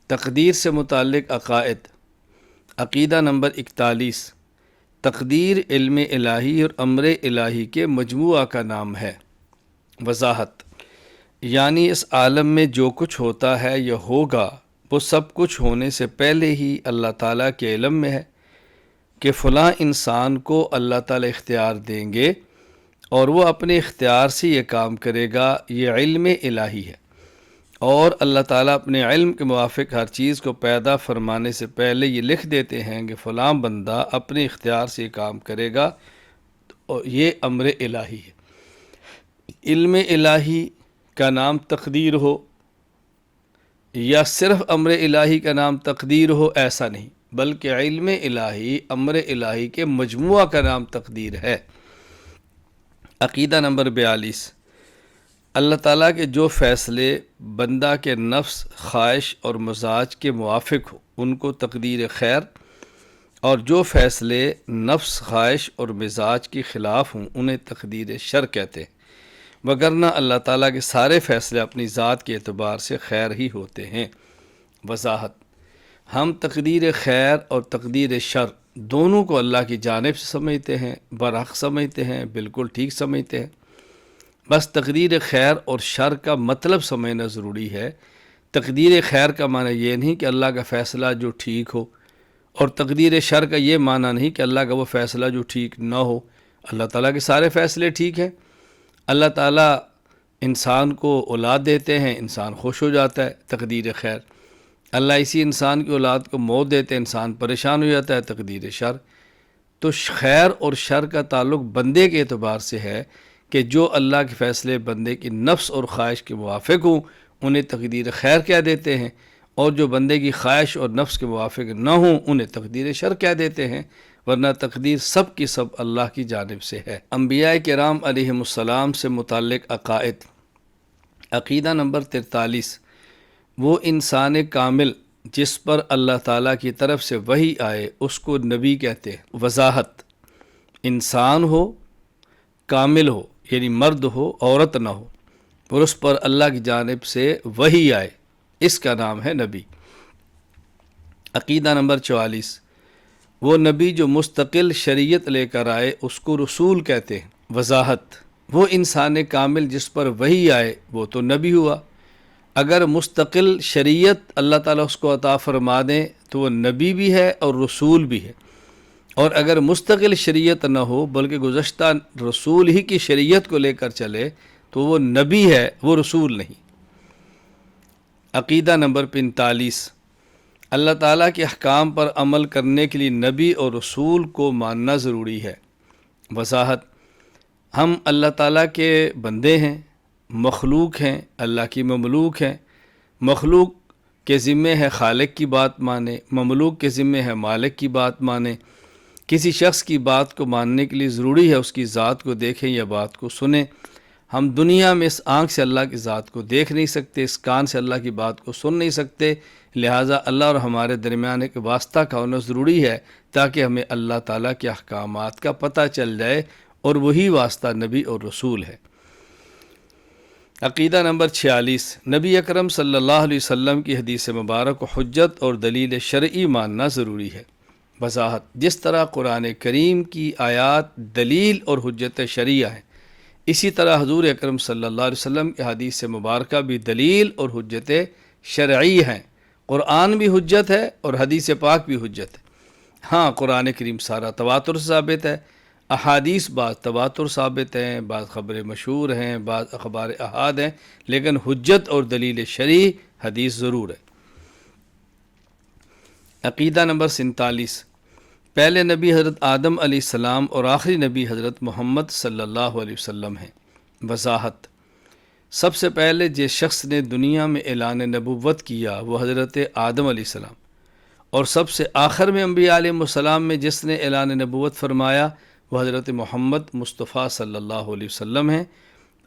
تقدیر سے متعلق عقائد۔ عقیدہ نمبر 41۔ تقدیر علم الہی اور امر الہی کے مجموعہ کا نام ہے۔ وضاحت، یعنی اس عالم میں جو کچھ ہوتا ہے یا ہوگا وہ سب کچھ ہونے سے پہلے ہی اللہ تعالیٰ کے علم میں ہے کہ فلاں انسان کو اللہ تعالیٰ اختیار دیں گے اور وہ اپنے اختیار سے یہ کام کرے گا، یہ علم الہی ہے۔ اور اللہ تعالیٰ اپنے علم کے موافق ہر چیز کو پیدا فرمانے سے پہلے یہ لکھ دیتے ہیں کہ فلاں بندہ اپنے اختیار سے یہ کام کرے گا، اور یہ امر الہی ہے۔ علم الہی کا نام تقدیر ہو یا صرف امر الہی کا نام تقدیر ہو، ایسا نہیں، بلکہ علم الہی امر الہی کے مجموعہ کا نام تقدیر ہے۔ عقیدہ نمبر 42۔ اللہ تعالیٰ کے جو فیصلے بندہ کے نفس، خواہش اور مزاج کے موافق ہو ان کو تقدیر خیر، اور جو فیصلے نفس، خواہش اور مزاج کے خلاف ہوں انہیں تقدیر شر کہتے ہیں، وگرنہ اللہ تعالیٰ کے سارے فیصلے اپنی ذات کے اعتبار سے خیر ہی ہوتے ہیں۔ وضاحت، ہم تقدیر خیر اور تقدیر شر دونوں کو اللہ کی جانب سے سمجھتے ہیں، برحق سمجھتے ہیں، بالکل ٹھیک سمجھتے ہیں۔ بس تقدیر خیر اور شر کا مطلب سمجھنا ضروری ہے۔ تقدیر خیر کا معنی یہ نہیں کہ اللہ کا فیصلہ جو ٹھیک ہو، اور تقدیر شر کا یہ معنی نہیں کہ اللہ کا وہ فیصلہ جو ٹھیک نہ ہو۔ اللہ تعالیٰ کے سارے فیصلے ٹھیک ہیں۔ اللہ تعالیٰ انسان کو اولاد دیتے ہیں، انسان خوش ہو جاتا ہے، تقدیر خیر۔ اللہ اسی انسان کی اولاد کو موت دیتے ہیں، انسان پریشان ہو جاتا ہے، تقدیر شر۔ تو خیر اور شر کا تعلق بندے کے اعتبار سے ہے کہ جو اللہ کے فیصلے بندے کی نفس اور خواہش کے موافق ہوں انہیں تقدیر خیر کہہ دیتے ہیں، اور جو بندے کی خواہش اور نفس کے موافق نہ ہوں انہیں تقدیر شر کہہ دیتے ہیں، ورنہ تقدیر سب کی سب اللہ کی جانب سے ہے۔ انبیاء کرام علیہم السلام سے متعلق عقائد۔ عقیدہ نمبر 43۔ وہ انسان کامل جس پر اللہ تعالیٰ کی طرف سے وحی آئے اس کو نبی کہتے ہیں۔ وضاحت، انسان ہو، کامل ہو یعنی مرد ہو، عورت نہ ہو، اور اس پر اللہ کی جانب سے وحی آئے، اس کا نام ہے نبی۔ عقیدہ نمبر 44۔ وہ نبی جو مستقل شریعت لے کر آئے اس کو رسول کہتے ہیں۔ وضاحت، وہ انسان کامل جس پر وحی آئے وہ تو نبی ہوا۔ اگر مستقل شریعت اللہ تعالیٰ اس کو عطا فرما دیں تو وہ نبی بھی ہے اور رسول بھی ہے، اور اگر مستقل شریعت نہ ہو بلکہ گزشتہ رسول ہی کی شریعت کو لے کر چلے تو وہ نبی ہے، وہ رسول نہیں۔ عقیدہ نمبر 45۔ اللہ تعالیٰ کے احکام پر عمل کرنے کے لیے نبی اور رسول کو ماننا ضروری ہے۔ وضاحت، ہم اللہ تعالیٰ کے بندے ہیں، مخلوق ہیں، اللہ کی مملوک ہیں۔ مخلوق کے ذمے ہے خالق کی بات مانے، مملوک کے ذمے ہے مالک کی بات مانے۔ کسی شخص کی بات کو ماننے کے لیے ضروری ہے اس کی ذات کو دیکھیں یا بات کو سنیں۔ ہم دنیا میں اس آنکھ سے اللہ کی ذات کو دیکھ نہیں سکتے، اس کان سے اللہ کی بات کو سن نہیں سکتے، لہٰذا اللہ اور ہمارے درمیان ایک واسطہ کا ہونا ضروری ہے تاکہ ہمیں اللہ تعالیٰ کے احکامات کا پتہ چل جائے، اور وہی واسطہ نبی اور رسول ہے۔ عقیدہ نمبر 46۔ نبی اکرم صلی اللہ علیہ وسلم کی حدیث مبارک کو حجت اور دلیل شرعی ماننا ضروری ہے۔ وضاحت، جس طرح قرآن کریم کی آیات دلیل اور حجت شرعیہ ہیں، اسی طرح حضور اکرم صلی اللہ علیہ وسلم کی حدیث مبارکہ بھی دلیل اور حجت شرعی ہیں۔ قرآن بھی حجت ہے اور حدیث پاک بھی حجت ہے۔ ہاں، قرآن کریم سارا تواتر سے ثابت ہے، احادیث بعض تواتر ثابت ہیں، بعض خبریں مشہور ہیں، بعض اخبار احاد ہیں، لیکن حجت اور دلیل شرعی حدیث ضرور ہے۔ عقیدہ نمبر 47۔ پہلے نبی حضرت آدم علیہ السلام اور آخری نبی حضرت محمد صلی اللہ علیہ وسلم ہیں۔ وضاحت، سب سے پہلے جس شخص نے دنیا میں اعلان نبوت کیا وہ حضرت آدم علیہ السلام، اور سب سے آخر میں انبیاء علیہ السلام میں جس نے اعلان نبوت فرمایا وہ حضرت محمد مصطفیٰ صلی اللہ علیہ وسلم ہیں۔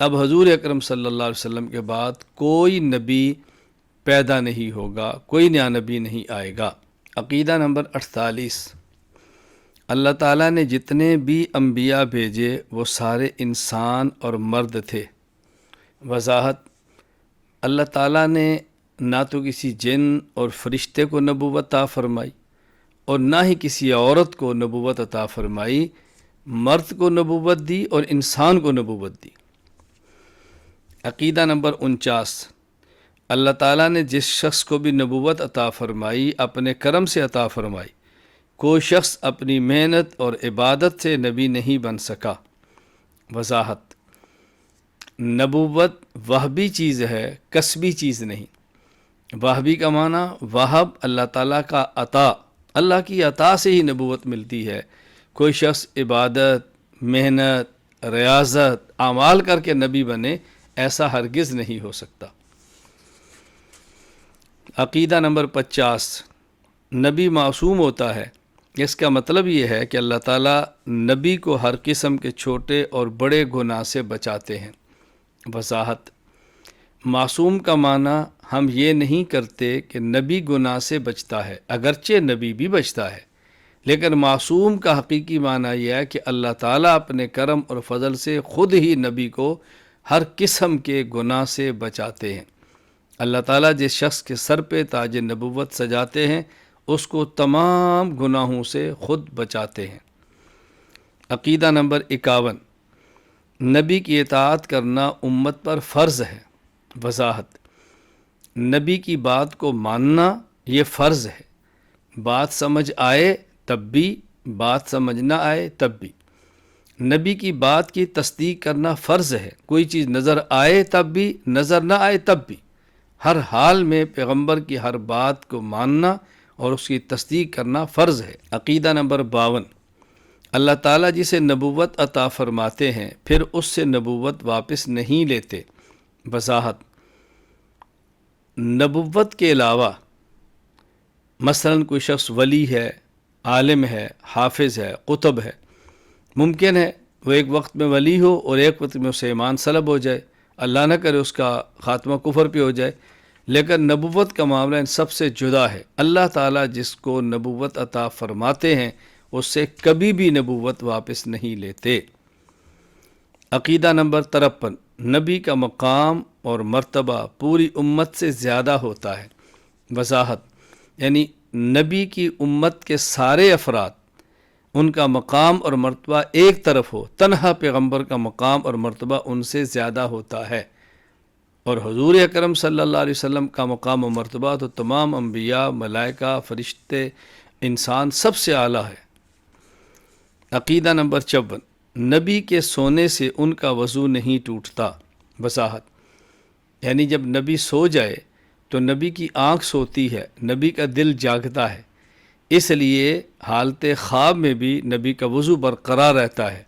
اب حضور اکرم صلی اللہ علیہ وسلم کے بعد کوئی نبی پیدا نہیں ہوگا، کوئی نیا نبی نہیں آئے گا۔ عقیدہ نمبر 48۔ اللہ تعالیٰ نے جتنے بھی انبیاء بھیجے وہ سارے انسان اور مرد تھے۔ وضاحت، اللہ تعالیٰ نے نہ تو کسی جن اور فرشتے کو نبوت عطا فرمائی اور نہ ہی کسی عورت کو نبوت عطا فرمائی، مرد کو نبوت دی اور انسان کو نبوت دی۔ عقیدہ نمبر 49، اللہ تعالیٰ نے جس شخص کو بھی نبوت عطا فرمائی اپنے کرم سے عطا فرمائی، کوئی شخص اپنی محنت اور عبادت سے نبی نہیں بن سکا۔ وضاحت، نبوت وہبی چیز ہے، کسبی چیز نہیں۔ وہبی کا معنی وہب اللہ تعالیٰ کا عطا، اللہ کی عطا سے ہی نبوت ملتی ہے۔ کوئی شخص عبادت، محنت، ریاضت، اعمال کر کے نبی بنے، ایسا ہرگز نہیں ہو سکتا۔ عقیدہ نمبر 50، نبی معصوم ہوتا ہے۔ اس کا مطلب یہ ہے کہ اللہ تعالیٰ نبی کو ہر قسم کے چھوٹے اور بڑے گناہ سے بچاتے ہیں۔ وضاحت، معصوم کا معنی ہم یہ نہیں کرتے کہ نبی گناہ سے بچتا ہے، اگرچہ نبی بھی بچتا ہے، لیکن معصوم کا حقیقی معنی یہ ہے کہ اللہ تعالیٰ اپنے کرم اور فضل سے خود ہی نبی کو ہر قسم کے گناہ سے بچاتے ہیں۔ اللہ تعالیٰ جس شخص کے سر پہ تاج نبوت سجاتے ہیں اس کو تمام گناہوں سے خود بچاتے ہیں۔ عقیدہ نمبر 51، نبی کی اطاعت کرنا امت پر فرض ہے۔ وضاحت، نبی کی بات کو ماننا یہ فرض ہے، بات سمجھ آئے تب بھی، بات سمجھ نہ آئے تب بھی۔ نبی کی بات کی تصدیق کرنا فرض ہے، کوئی چیز نظر آئے تب بھی، نظر نہ آئے تب بھی، ہر حال میں پیغمبر کی ہر بات کو ماننا اور اس کی تصدیق کرنا فرض ہے۔ عقیدہ نمبر 52، اللہ تعالیٰ جسے نبوت عطا فرماتے ہیں پھر اس سے نبوت واپس نہیں لیتے۔ وضاحت، نبوت کے علاوہ مثلاً کوئی شخص ولی ہے، عالم ہے، حافظ ہے، قطب ہے، ممکن ہے وہ ایک وقت میں ولی ہو اور ایک وقت میں اسے ایمان سلب ہو جائے، اللہ نہ کرے اس کا خاتمہ کفر پہ ہو جائے، لیکن نبوت کا معاملہ ان سب سے جدا ہے۔ اللہ تعالیٰ جس کو نبوت عطا فرماتے ہیں اس سے کبھی بھی نبوت واپس نہیں لیتے۔ عقیدہ نمبر 53، نبی کا مقام اور مرتبہ پوری امت سے زیادہ ہوتا ہے۔ وضاحت، یعنی نبی کی امت کے سارے افراد ان کا مقام اور مرتبہ ایک طرف ہو، تنہا پیغمبر کا مقام اور مرتبہ ان سے زیادہ ہوتا ہے، اور حضور اکرم صلی اللہ علیہ وسلم کا مقام و مرتبہ تو تمام انبیاء، ملائکہ، فرشتے، انسان سب سے اعلیٰ ہے۔ عقیدہ نمبر 54، نبی کے سونے سے ان کا وضو نہیں ٹوٹتا۔ وضاحت، یعنی جب نبی سو جائے تو نبی کی آنکھ سوتی ہے، نبی کا دل جاگتا ہے، اس لیے حالت خواب میں بھی نبی کا وضو برقرار رہتا ہے۔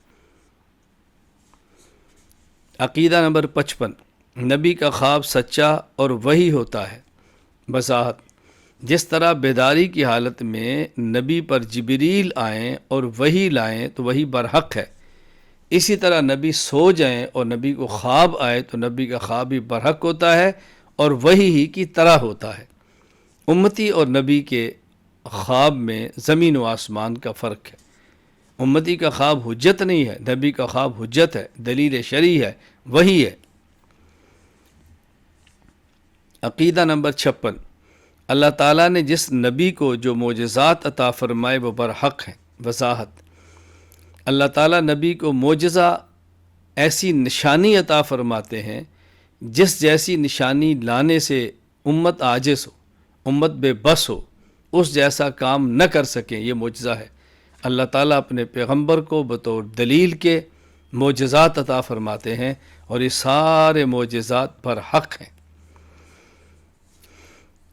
عقیدہ نمبر 55، نبی کا خواب سچا اور وحی ہوتا ہے۔ وضاحت، جس طرح بیداری کی حالت میں نبی پر جبریل آئیں اور وحی لائیں تو وہی برحق ہے، اسی طرح نبی سو جائیں اور نبی کو خواب آئے تو نبی کا خواب بھی برحق ہوتا ہے اور وحی ہی کی طرح ہوتا ہے۔ امتی اور نبی کے خواب میں زمین و آسمان کا فرق ہے۔ امتی کا خواب حجت نہیں ہے، نبی کا خواب حجت ہے، دلیل شرعی ہے، وحی ہے۔ عقیدہ نمبر 56، اللہ تعالیٰ نے جس نبی کو جو معجزات عطا فرمائے وہ برحق ہیں۔ وضاحت، اللہ تعالیٰ نبی کو معجزہ ایسی نشانی عطا فرماتے ہیں جس جیسی نشانی لانے سے امت عاجز ہو، امت بے بس ہو، اس جیسا کام نہ کر سکیں، یہ معجزہ ہے۔ اللہ تعالیٰ اپنے پیغمبر کو بطور دلیل کے معجزات عطا فرماتے ہیں اور یہ سارے معجزات برحق ہیں۔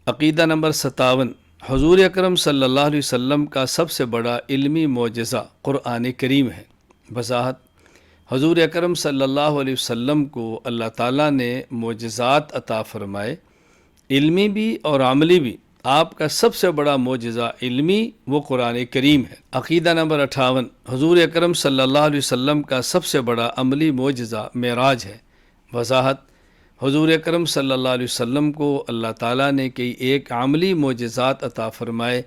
عقیدہ نمبر 57، حضور اکرم صلی اللہ علیہ وسلم کا سب سے بڑا علمی معجزہ قرآن کریم ہے۔ وضاحت، حضور اکرم صلی اللہ علیہ وسلم کو اللہ تعالیٰ نے معجزات عطا فرمائے، علمی بھی اور عملی بھی۔ آپ کا سب سے بڑا معجزہ علمی وہ قرآن کریم ہے۔ عقیدہ نمبر 58، حضور اکرم صلی اللہ علیہ وسلم کا سب سے بڑا عملی معجزہ معراج ہے۔ وضاحت، حضور اکرم صلی اللہ علیہ وسلم کو اللہ تعالیٰ نے کئی ایک عملی معجزات عطا فرمائے۔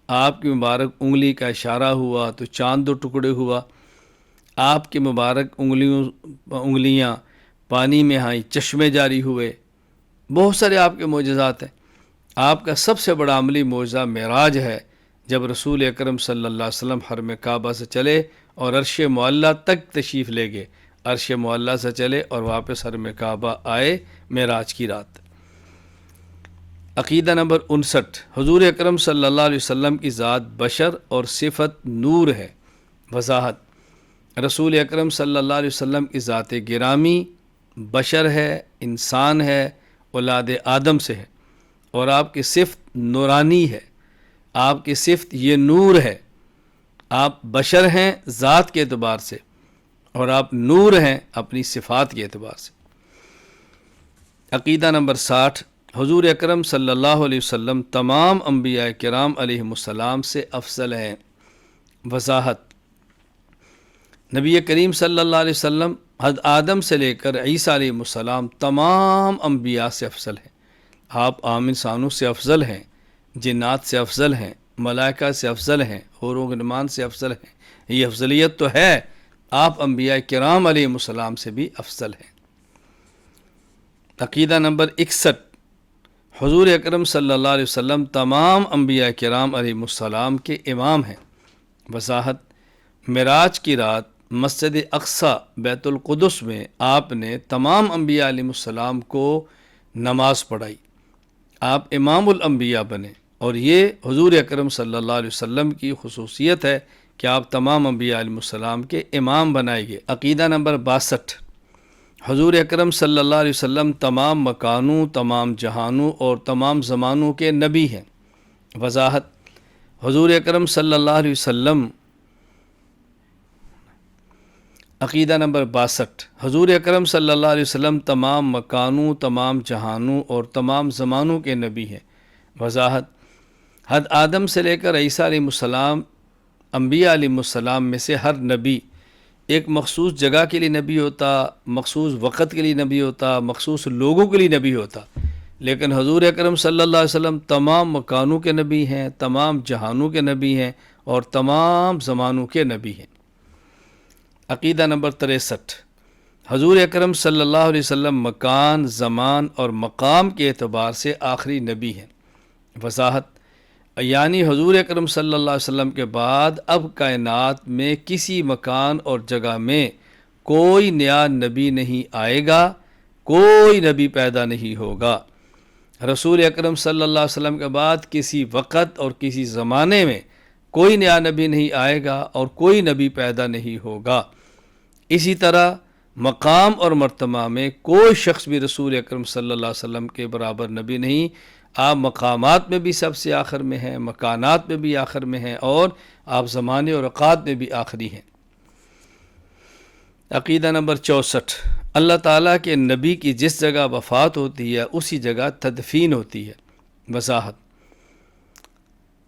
آپ کی مبارک انگلی کا اشارہ ہوا تو چاند 2 ٹکڑے ہوا، آپ کی مبارک انگلیاں پانی میں آئیں، چشمے جاری ہوئے، بہت سارے آپ کے معجزات ہیں۔ آپ کا سب سے بڑا عملی معجزہ معراج ہے، جب رسول اکرم صلی اللہ علیہ وسلم حرم کعبہ سے چلے اور عرش معلیٰ تک تشریف لے گئے، عرش معلیٰ سے چلے اور واپس حرم کعبہ آئے معراج کی رات۔ عقیدہ نمبر 59، حضور اکرم صلی اللہ علیہ وسلم کی ذات بشر اور صفت نور ہے۔ وضاحت، رسول اکرم صلی اللہ علیہ وسلم کی ذات گرامی بشر ہے، انسان ہے، اولاد آدم سے ہے، اور آپ کی صفت نورانی ہے۔ آپ کی صفت یہ نور ہے۔ آپ بشر ہیں ذات کے اعتبار سے، اور آپ نور ہیں اپنی صفات کے اعتبار سے۔ عقیدہ نمبر 60، حضور اکرم صلی اللہ علیہ وسلم تمام انبیاء کرام علیہم السلام سے افضل ہیں۔ وضاحت، نبی کریم صلی اللہ علیہ وسلم حضرت آدم سے لے کر عیسیٰ علیہ السلام تمام انبیاء سے افضل ہیں۔ آپ عام انسانوں سے افضل ہیں، جنات سے افضل ہیں، ملائکہ سے افضل ہیں، حور و غلمان سے افضل ہیں۔ یہ افضلیت تو ہے، آپ انبیاء کرام علیہ السلام سے بھی افضل ہیں۔ عقیدہ نمبر 61، حضور اکرم صلی اللہ علیہ وسلم تمام انبیاء کرام علیہ السلام کے امام ہیں۔ وضاحت، معراج کی رات مسجد اقصی بیت القدس میں آپ نے تمام انبیاء علیہ السلام کو نماز پڑھائی، آپ امام الانبیاء بنے، اور یہ حضور اکرم صلی اللہ علیہ وسلم کی خصوصیت ہے کہ آپ تمام انبیاء علیہ السلام کے امام بنائے گئے۔ عقیدہ نمبر 62، حضور اکرم صلی اللہ علیہ وسلم تمام مکانوں، تمام جہانوں اور تمام زمانوں کے نبی ہیں۔ وضاحت، حضور اکرم صلی اللہ علیہ وسلم عقیدہ نمبر 62، حضور اکرم صلی اللہ علیہ وسلم تمام مکانوں، تمام جہانوں اور تمام زمانوں کے نبی ہیں۔ وضاحت، حضرت آدم سے لے کر عیسیٰ علیہ السلام انبیاء علیہ السلام میں سے ہر نبی ایک مخصوص جگہ کے لیے نبی ہوتا، مخصوص وقت کے لیے نبی ہوتا، مخصوص لوگوں کے لیے نبی ہوتا، لیکن حضور اکرم صلی اللہ علیہ وسلم تمام مکانوں کے نبی ہیں، تمام جہانوں کے نبی ہیں اور تمام زمانوں کے نبی ہیں۔ عقیدہ نمبر 63، حضور اکرم صلی اللہ علیہ وسلم مکان، زمان اور مقام کے اعتبار سے آخری نبی ہیں۔ وضاحت، یعنی حضور اکرم صلی اللہ علیہ وسلم کے بعد اب کائنات میں کسی مکان اور جگہ میں کوئی نیا نبی نہیں آئے گا، کوئی نبی پیدا نہیں ہوگا۔ رسول اکرم صلی اللہ علیہ وسلم کے بعد کسی وقت اور کسی زمانے میں کوئی نیا نبی نہیں آئے گا اور کوئی نبی پیدا نہیں ہوگا۔ اسی طرح مقام اور مرتبہ میں کوئی شخص بھی رسول اکرم صلی اللہ علیہ وسلم کے برابر نبی نہیں۔ آپ مقامات میں بھی سب سے آخر میں ہیں، مکانات میں بھی آخر میں ہیں، اور آپ زمانے اور اوقات میں بھی آخری ہیں۔ عقیدہ نمبر 64، اللہ تعالیٰ کے نبی کی جس جگہ وفات ہوتی ہے اسی جگہ تدفین ہوتی ہے۔ وضاحت،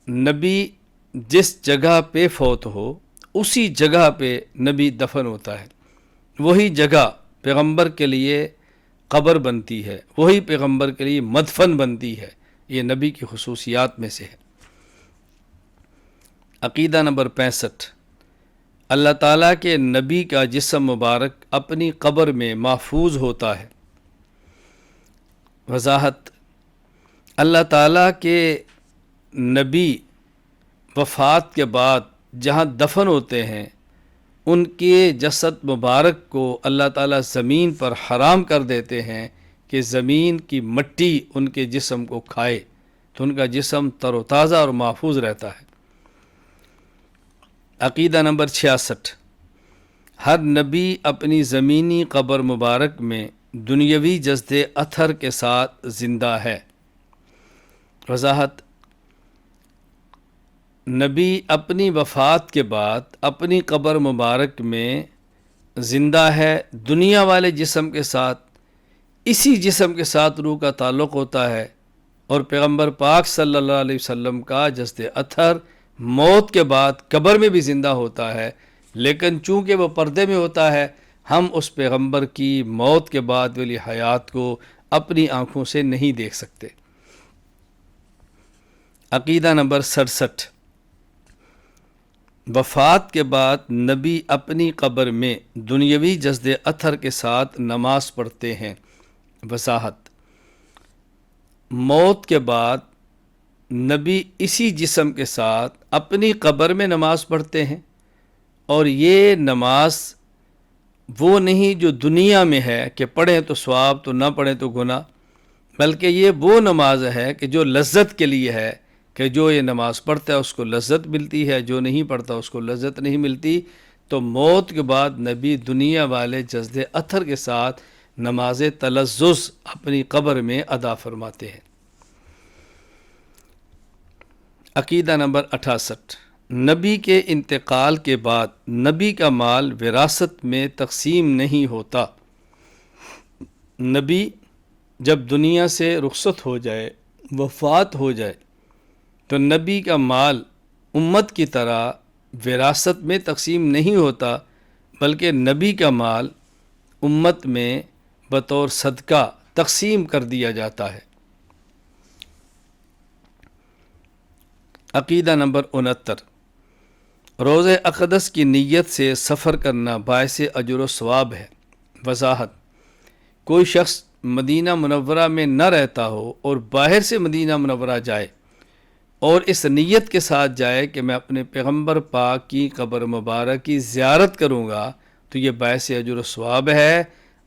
نبی جس جگہ پہ فوت ہو اسی جگہ پہ نبی دفن ہوتا ہے، وہی جگہ پیغمبر کے لیے قبر بنتی ہے، وہی پیغمبر کے لیے مدفن بنتی ہے۔ یہ نبی کی خصوصیات میں سے ہے۔ عقیدہ نمبر 65، اللہ تعالیٰ کے نبی کا جسم مبارک اپنی قبر میں محفوظ ہوتا ہے۔ وضاحت، اللہ تعالیٰ کے نبی وفات کے بعد جہاں دفن ہوتے ہیں ان کے جسد مبارک کو اللہ تعالیٰ زمین پر حرام کر دیتے ہیں کہ زمین کی مٹی ان کے جسم کو کھائے، تو ان کا جسم تر و تازہ اور محفوظ رہتا ہے۔ عقیدہ نمبر 66، ہر نبی اپنی زمینی قبر مبارک میں دنیاوی جسد اطہر کے ساتھ زندہ ہے۔ وضاحت، نبی اپنی وفات کے بعد اپنی قبر مبارک میں زندہ ہے، دنیا والے جسم کے ساتھ، اسی جسم کے ساتھ روح کا تعلق ہوتا ہے، اور پیغمبر پاک صلی اللہ علیہ وسلم کا جسد اطہر موت کے بعد قبر میں بھی زندہ ہوتا ہے، لیکن چونکہ وہ پردے میں ہوتا ہے ہم اس پیغمبر کی موت کے بعد والی حیات کو اپنی آنکھوں سے نہیں دیکھ سکتے۔ عقیدہ نمبر 67، وفات کے بعد نبی اپنی قبر میں دنیاوی جسد اطہر کے ساتھ نماز پڑھتے ہیں۔ وضاحت، موت کے بعد نبی اسی جسم کے ساتھ اپنی قبر میں نماز پڑھتے ہیں، اور یہ نماز وہ نہیں جو دنیا میں ہے کہ پڑھیں تو ثواب تو نہ پڑھیں تو گناہ، بلکہ یہ وہ نماز ہے کہ جو لذت کے لیے ہے، کہ جو یہ نماز پڑھتا ہے اس کو لذت ملتی ہے، جو نہیں پڑھتا اس کو لذت نہیں ملتی۔ تو موت کے بعد نبی دنیا والے جسد اطہر کے ساتھ نماز تلذذ اپنی قبر میں ادا فرماتے ہیں۔ عقیدہ نمبر 68، نبی کے انتقال کے بعد نبی کا مال وراثت میں تقسیم نہیں ہوتا۔ نبی جب دنیا سے رخصت ہو جائے، وفات ہو جائے، تو نبی کا مال امت کی طرح وراثت میں تقسیم نہیں ہوتا، بلکہ نبی کا مال امت میں بطور صدقہ تقسیم کر دیا جاتا ہے۔ عقیدہ نمبر 69، روز اقدس کی نیت سے سفر کرنا باعث اجر و ثواب ہے۔ وضاحت، کوئی شخص مدینہ منورہ میں نہ رہتا ہو اور باہر سے مدینہ منورہ جائے اور اس نیت کے ساتھ جائے کہ میں اپنے پیغمبر پاک کی قبر مبارک کی زیارت کروں گا، تو یہ باعث اجر و ثواب ہے،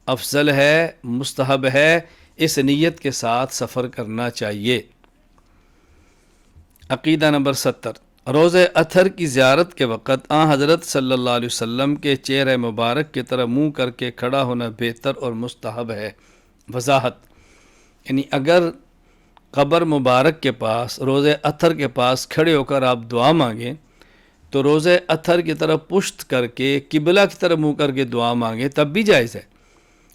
افضل ہے، مستحب ہے، اس نیت کے ساتھ سفر کرنا چاہیے۔ عقیدہ نمبر 70، روز اطہر کی زیارت کے وقت آن حضرت صلی اللہ علیہ وسلم کے چہرہ مبارک کی طرف منہ کر کے کھڑا ہونا بہتر اور مستحب ہے۔ وضاحت، یعنی اگر قبر مبارک کے پاس روز اطہر کے پاس کھڑے ہو کر آپ دعا مانگیں تو روز اطہر کی طرف پشت کر کے قبلہ کی طرف منہ کر کے دعا مانگیں تب بھی جائز ہے،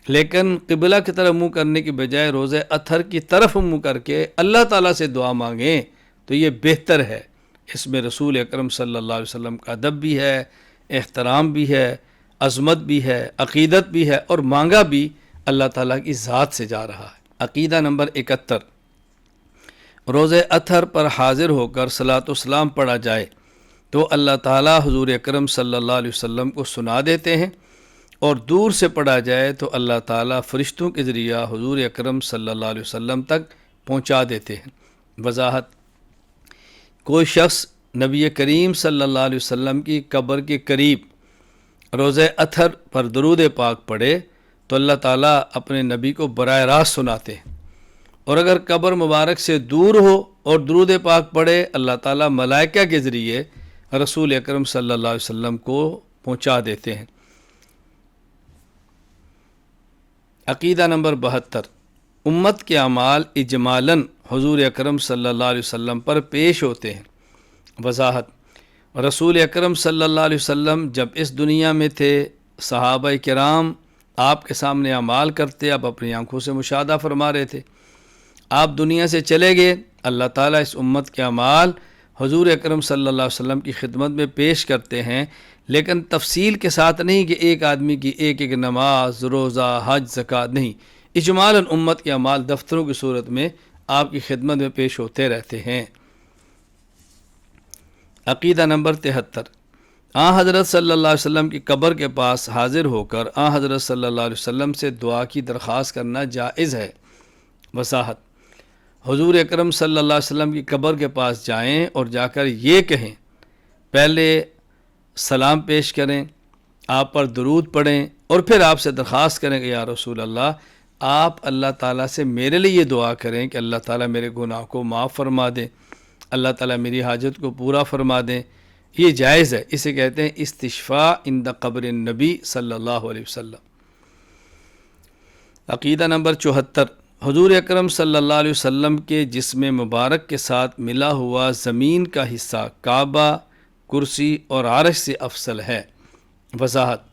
لیکن قبلہ کی طرف منہ کرنے کی بجائے روز اطہر کی طرف منہ کر کے اللہ تعالیٰ سے دعا مانگیں تو یہ بہتر ہے۔ اس میں رسول اکرم صلی اللہ علیہ وسلم کا ادب بھی ہے، احترام بھی ہے، عظمت بھی ہے، عقیدت بھی ہے، اور مانگا بھی اللہ تعالیٰ کی ذات سے جا رہا ہے۔ عقیدہ نمبر 71، روز اطہر پر حاضر ہو کر صلاۃ و سلام پڑھا جائے تو اللہ تعالیٰ حضور اکرم صلی اللہ علیہ وسلم کو سنا دیتے ہیں، اور دور سے پڑھا جائے تو اللہ تعالیٰ فرشتوں کے ذریعہ حضور اکرم صلی اللہ علیہ وسلم تک پہنچا دیتے ہیں۔ وضاحت، کوئی شخص نبی کریم صلی اللہ علیہ وسلم کی قبر کے قریب روز اطہر پر درود پاک پڑھے تو اللہ تعالیٰ اپنے نبی کو براہ راست سناتے ہیں، اور اگر قبر مبارک سے دور ہو اور درود پاک پڑھے اللہ تعالیٰ ملائکہ کے ذریعے رسول اکرم صلی اللہ علیہ وسلم کو پہنچا دیتے ہیں۔ عقیدہ نمبر 72، امت کے اعمال اجمالاً حضور اکرم صلی اللہ علیہ وسلم پر پیش ہوتے ہیں۔ وضاحت، رسول اکرم صلی اللہ علیہ وسلم جب اس دنیا میں تھے، صحابہ کرام آپ کے سامنے اعمال کرتے، آپ اپنی آنکھوں سے مشاہدہ فرما رہے تھے۔ آپ دنیا سے چلے گئے، اللہ تعالیٰ اس امت کے اعمال حضور اکرم صلی اللہ علیہ وسلم کی خدمت میں پیش کرتے ہیں، لیکن تفصیل کے ساتھ نہیں کہ ایک آدمی کی ایک ایک نماز، روزہ، حج، زکوٰۃ، نہیں، اجمالاً امت کے اعمال دفتروں کی صورت میں آپ کی خدمت میں پیش ہوتے رہتے ہیں۔ عقیدہ نمبر 73، آن حضرت صلی اللہ علیہ وسلم کی قبر کے پاس حاضر ہو کر آن حضرت صلی اللہ علیہ وسلم سے دعا کی درخواست کرنا جائز ہے۔ وضاحت، حضور اکرم صلی اللہ علیہ وسلم کی قبر کے پاس جائیں اور جا کر یہ کہیں، پہلے سلام پیش کریں، آپ پر درود پڑھیں، اور پھر آپ سے درخواست کریں کہ یا رسول اللہ، آپ اللہ تعالیٰ سے میرے لیے یہ دعا کریں کہ اللہ تعالیٰ میرے گناہ کو معاف فرما دیں، اللہ تعالیٰ میری حاجت کو پورا فرما دیں۔ یہ جائز ہے، اسے کہتے ہیں استشفاء عند قبر النبی صلی اللہ علیہ وسلم۔ عقیدہ نمبر 74، حضور اکرم صلی اللہ علیہ وسلم کے جسم مبارک کے ساتھ ملا ہوا زمین کا حصہ کعبہ، کرسی اور عرش سے افضل ہے۔ وضاحت،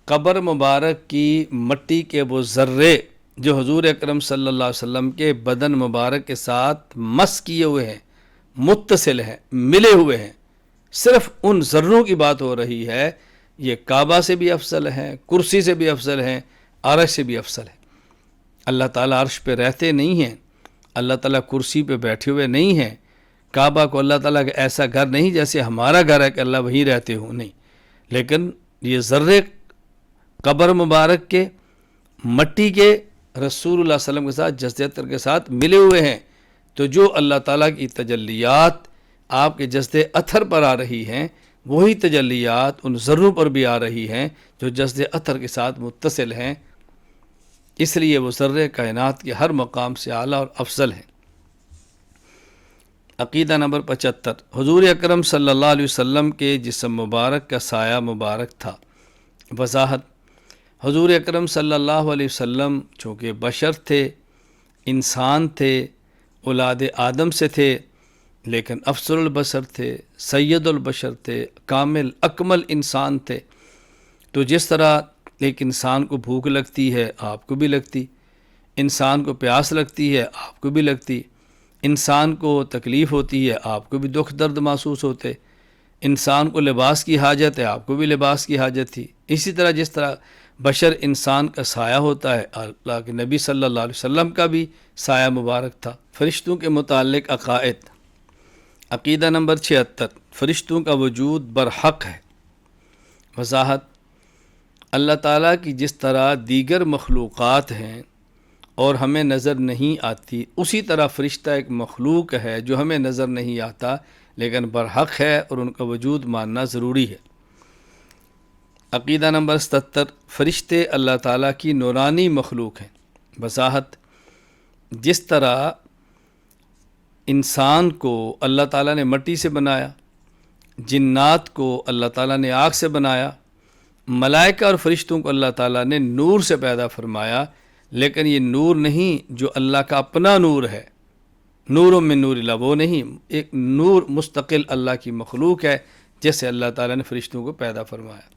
قبر مبارک کی مٹی کے وہ ذرے جو حضور اکرم صلی اللہ علیہ وسلم کے بدن مبارک کے ساتھ مس کیے ہوئے ہیں، متصل ہیں، ملے ہوئے ہیں، صرف ان ذروں کی بات ہو رہی ہے، یہ کعبہ سے بھی افضل ہیں، کرسی سے بھی افضل ہیں، عرش سے بھی افضل ہے۔ اللہ تعالیٰ عرش پہ رہتے نہیں ہیں، اللہ تعالیٰ کرسی پہ بیٹھے ہوئے نہیں ہیں، کعبہ کو اللہ تعالیٰ کا ایسا گھر نہیں جیسے ہمارا گھر ہے کہ اللہ وہیں رہتے ہوں، نہیں، لیکن یہ ذرے قبر مبارک کے مٹی کے رسول اللہ صلی اللہ علیہ وسلم کے ساتھ جسد اطہر کے ساتھ ملے ہوئے ہیں، تو جو اللہ تعالیٰ کی تجلیات آپ کے جسد اطہر پر آ رہی ہیں وہی تجلیات ان ذروں پر بھی آ رہی ہیں جو جسد اطہر کے ساتھ متصل ہیں، اس لیے وہ ذرے کائنات کے ہر مقام سے اعلیٰ اور افضل ہیں۔ عقیدہ نمبر 75، حضور اکرم صلی اللہ علیہ وسلم کے جسم مبارک کا سایہ مبارک تھا۔ وضاحت، حضور اکرم صلی اللہ علیہ وسلم چونکہ بشر تھے، انسان تھے، اولاد آدم سے تھے، لیکن افضل البشر تھے، سید البشر تھے، کامل اکمل انسان تھے۔ تو جس طرح ایک انسان کو بھوک لگتی ہے آپ کو بھی لگتی، انسان کو پیاس لگتی ہے آپ کو بھی لگتی، انسان کو تکلیف ہوتی ہے آپ کو بھی دکھ درد محسوس ہوتے، انسان کو لباس کی حاجت ہے آپ کو بھی لباس کی حاجت تھی۔ اسی طرح جس طرح بشر انسان کا سایہ ہوتا ہے، اللہ کے نبی صلی اللہ علیہ وسلم کا بھی سایہ مبارک تھا۔ فرشتوں کے متعلق عقائد، عقیدہ نمبر 76، فرشتوں کا وجود برحق ہے۔ وضاحت، اللہ تعالیٰ کی جس طرح دیگر مخلوقات ہیں اور ہمیں نظر نہیں آتی، اسی طرح فرشتہ ایک مخلوق ہے جو ہمیں نظر نہیں آتا لیکن برحق ہے اور ان کا وجود ماننا ضروری ہے۔ عقیدہ نمبر 77، فرشتے اللہ تعالیٰ کی نورانی مخلوق ہیں۔ وضاحت، جس طرح انسان کو اللہ تعالیٰ نے مٹی سے بنایا، جنات کو اللہ تعالیٰ نے آگ سے بنایا، ملائکہ اور فرشتوں کو اللہ تعالیٰ نے نور سے پیدا فرمایا، لیکن یہ نور نہیں جو اللہ کا اپنا نور ہے، نور من نور اللہ، وہ نہیں، ایک نور مستقل اللہ کی مخلوق ہے جیسے اللہ تعالیٰ نے فرشتوں کو پیدا فرمایا۔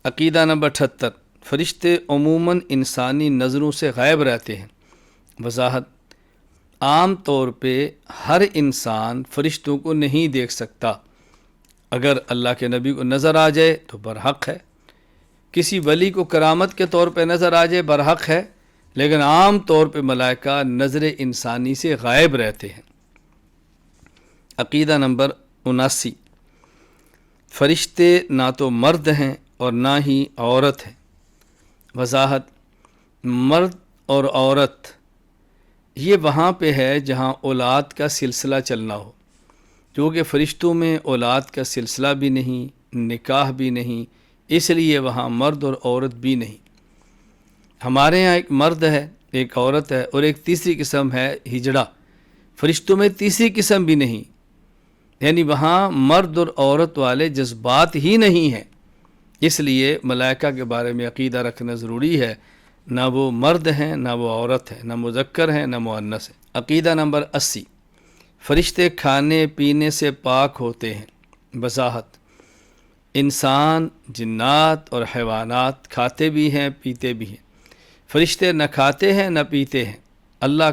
عقیدہ نمبر 78، فرشتے عموماً انسانی نظروں سے غائب رہتے ہیں۔ وضاحت، عام طور پہ ہر انسان فرشتوں کو نہیں دیکھ سکتا، اگر اللہ کے نبی کو نظر آ جائے تو برحق ہے، کسی ولی کو کرامت کے طور پہ نظر آ جائے برحق ہے، لیکن عام طور پہ ملائکہ نظر انسانی سے غائب رہتے ہیں۔ عقیدہ نمبر 79، فرشتے نہ تو مرد ہیں اور نہ ہی عورت ہیں۔ وضاحت، مرد اور عورت یہ وہاں پہ ہے جہاں اولاد کا سلسلہ چلنا ہو، کیونکہ فرشتوں میں اولاد کا سلسلہ بھی نہیں، نکاح بھی نہیں، اس لیے وہاں مرد اور عورت بھی نہیں۔ ہمارے ہاں ایک مرد ہے، ایک عورت ہے، اور ایک تیسری قسم ہے ہجڑا۔ فرشتوں میں تیسری قسم بھی نہیں، یعنی وہاں مرد اور عورت والے جذبات ہی نہیں ہیں، اس لیے ملائکہ کے بارے میں عقیدہ رکھنا ضروری ہے، نہ وہ مرد ہیں نہ وہ عورت ہے، نہ مذکر ہیں نہ مؤنث ہے۔ عقیدہ نمبر 80، فرشتے کھانے پینے سے پاک ہوتے ہیں۔ وضاحت، انسان، جنات اور حیوانات کھاتے بھی ہیں پیتے بھی ہیں، فرشتے نہ کھاتے ہیں نہ پیتے ہیں۔ اللہ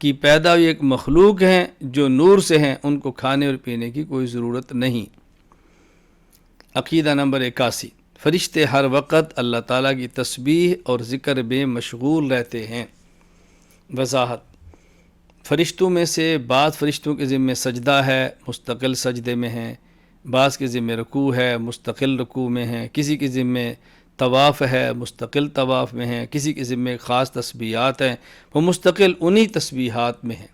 کی پیدا ہوئی ایک مخلوق ہیں جو نور سے ہیں، ان کو کھانے اور پینے کی کوئی ضرورت نہیں۔ عقیدہ نمبر 81، فرشتے ہر وقت اللہ تعالیٰ کی تسبیح اور ذکر میں مشغول رہتے ہیں۔ وضاحت، فرشتوں میں سے بعض فرشتوں کے ذمہ سجدہ ہے، مستقل سجدے میں ہیں، بعض کے ذمہ رکوع ہے، مستقل رکوع میں ہیں، کسی کے ذمہ طواف ہے، مستقل طواف میں ہیں، کسی کے ذمہ خاص تسبیحات ہیں، وہ مستقل انہی تسبیحات میں ہیں۔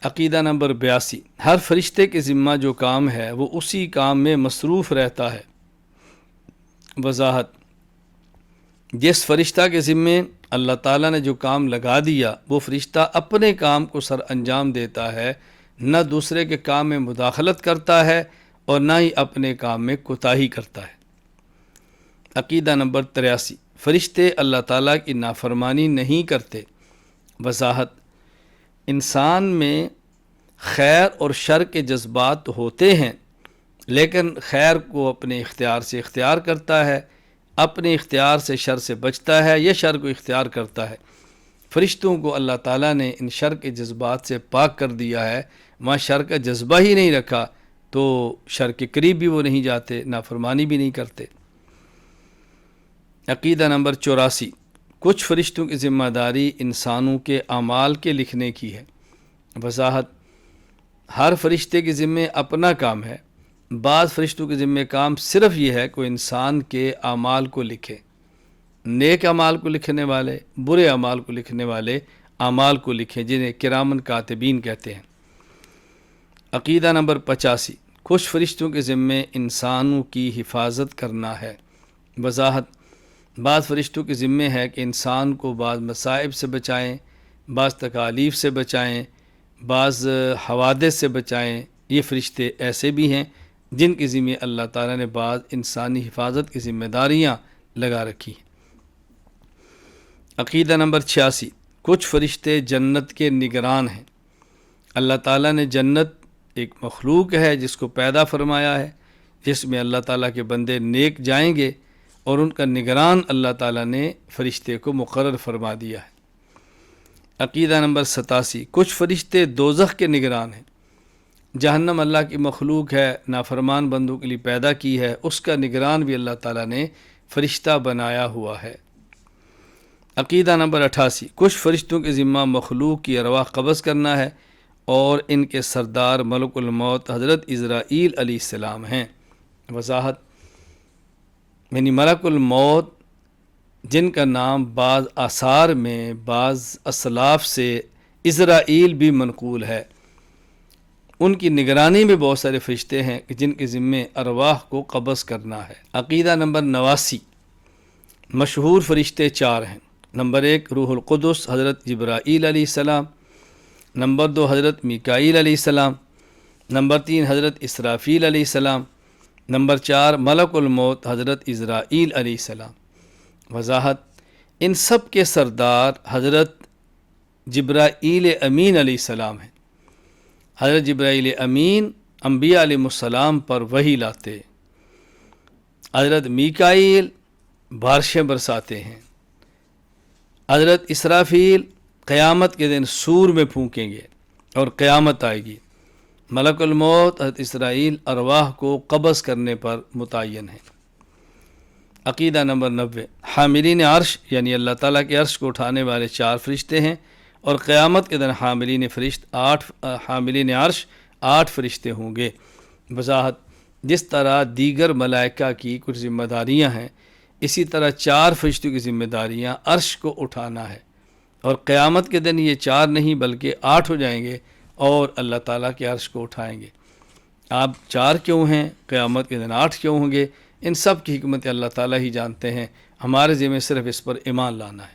عقیدہ نمبر 82، ہر فرشتے کے ذمہ جو کام ہے وہ اسی کام میں مصروف رہتا ہے۔ وضاحت، جس فرشتہ کے ذمے اللہ تعالیٰ نے جو کام لگا دیا وہ فرشتہ اپنے کام کو سر انجام دیتا ہے، نہ دوسرے کے کام میں مداخلت کرتا ہے اور نہ ہی اپنے کام میں کوتاہی کرتا ہے۔ عقیدہ نمبر 83، فرشتے اللہ تعالیٰ کی نافرمانی نہیں کرتے۔ وضاحت، انسان میں خیر اور شر کے جذبات ہوتے ہیں، لیکن خیر کو اپنے اختیار سے اختیار کرتا ہے، اپنے اختیار سے شر سے بچتا ہے، یا شر کو اختیار کرتا ہے۔ فرشتوں کو اللہ تعالیٰ نے ان شر کے جذبات سے پاک کر دیا ہے، وہاں شر کا جذبہ ہی نہیں رکھا تو شر کے قریب بھی وہ نہیں جاتے، نافرمانی بھی نہیں کرتے۔ عقیدہ نمبر 84، کچھ فرشتوں کی ذمہ داری انسانوں کے اعمال کے لکھنے کی ہے۔ وضاحت، ہر فرشتے کے ذمے اپنا کام ہے، بعض فرشتوں کے ذمہ کام صرف یہ ہے کہ انسان کے اعمال کو لکھے، نیک اعمال کو لکھنے والے، برے اعمال کو لکھنے والے اعمال کو لکھیں، جنہیں کرامن کاتبین کہتے ہیں۔ عقیدہ نمبر 85، کچھ فرشتوں کے ذمے انسانوں کی حفاظت کرنا ہے۔ وضاحت، بعض فرشتوں کے ذمے ہے کہ انسان کو بعض مصائب سے بچائیں، بعض تکالیف سے بچائیں، بعض حوادث سے بچائیں۔ یہ فرشتے ایسے بھی ہیں جن کے ذمے اللہ تعالیٰ نے بعض انسانی حفاظت کی ذمہ داریاں لگا رکھی ہیں۔ عقیدہ نمبر 86، کچھ فرشتے جنت کے نگران ہیں۔ اللہ تعالیٰ نے جنت ایک مخلوق ہے جس کو پیدا فرمایا ہے، جس میں اللہ تعالیٰ کے بندے نیک جائیں گے، اور ان کا نگران اللہ تعالیٰ نے فرشتے کو مقرر فرما دیا ہے۔ عقیدہ نمبر 87، کچھ فرشتے دوزخ کے نگران ہیں۔ جہنم اللہ کی مخلوق ہے، نافرمان بندوں کے لیے پیدا کی ہے، اس کا نگران بھی اللہ تعالیٰ نے فرشتہ بنایا ہوا ہے۔ عقیدہ نمبر 88، کچھ فرشتوں کے ذمہ مخلوق کی ارواح قبض کرنا ہے، اور ان کے سردار ملک الموت حضرت عزرائیل علیہ السلام ہیں۔ وضاحت، یعنی ملک الموت جن کا نام بعض آثار میں بعض اسلاف سے عزرائیل بھی منقول ہے، ان کی نگرانی میں بہت سارے فرشتے ہیں جن کے ذمے ارواح کو قبض کرنا ہے۔ عقیدہ نمبر 89، مشہور فرشتے 4 ہیں۔ نمبر 1 روح القدس حضرت جبرائیل علیہ السلام، نمبر 2 حضرت میکائیل علیہ السلام، نمبر 3 حضرت اسرافیل علیہ السلام، نمبر 4 ملک الموت حضرت عزرائیل علیہ السلام۔ وضاحت، ان سب کے سردار حضرت جبرائیل امین علیہ السلام ہیں۔ حضرت جبرائیل امین انبیاء علیہ السلام پر وحی لاتے، حضرت میکائیل بارشیں برساتے ہیں، حضرت اسرافیل قیامت کے دن سور میں پھونکیں گے اور قیامت آئے گی۔ ملک الموت حضرت اسرائیل ارواح کو قبض کرنے پر متعین ہے۔ عقیدہ نمبر 90، حاملین عرش یعنی اللہ تعالیٰ کے عرش کو اٹھانے والے 4 فرشتے ہیں، اور قیامت کے دن حاملین عرش 8 فرشتے ہوں گے۔ وضاحت، جس طرح دیگر ملائکہ کی کچھ ذمہ داریاں ہیں، اسی طرح 4 فرشتوں کی ذمہ داریاں عرش کو اٹھانا ہے، اور قیامت کے دن یہ 4 نہیں بلکہ 8 ہو جائیں گے اور اللہ تعالیٰ کے عرش کو اٹھائیں گے۔ آپ 4 کیوں ہیں، قیامت کے دن 8 کیوں ہوں گے، ان سب کی حکمت اللہ تعالیٰ ہی جانتے ہیں، ہمارے ذمہ صرف اس پر ایمان لانا ہے۔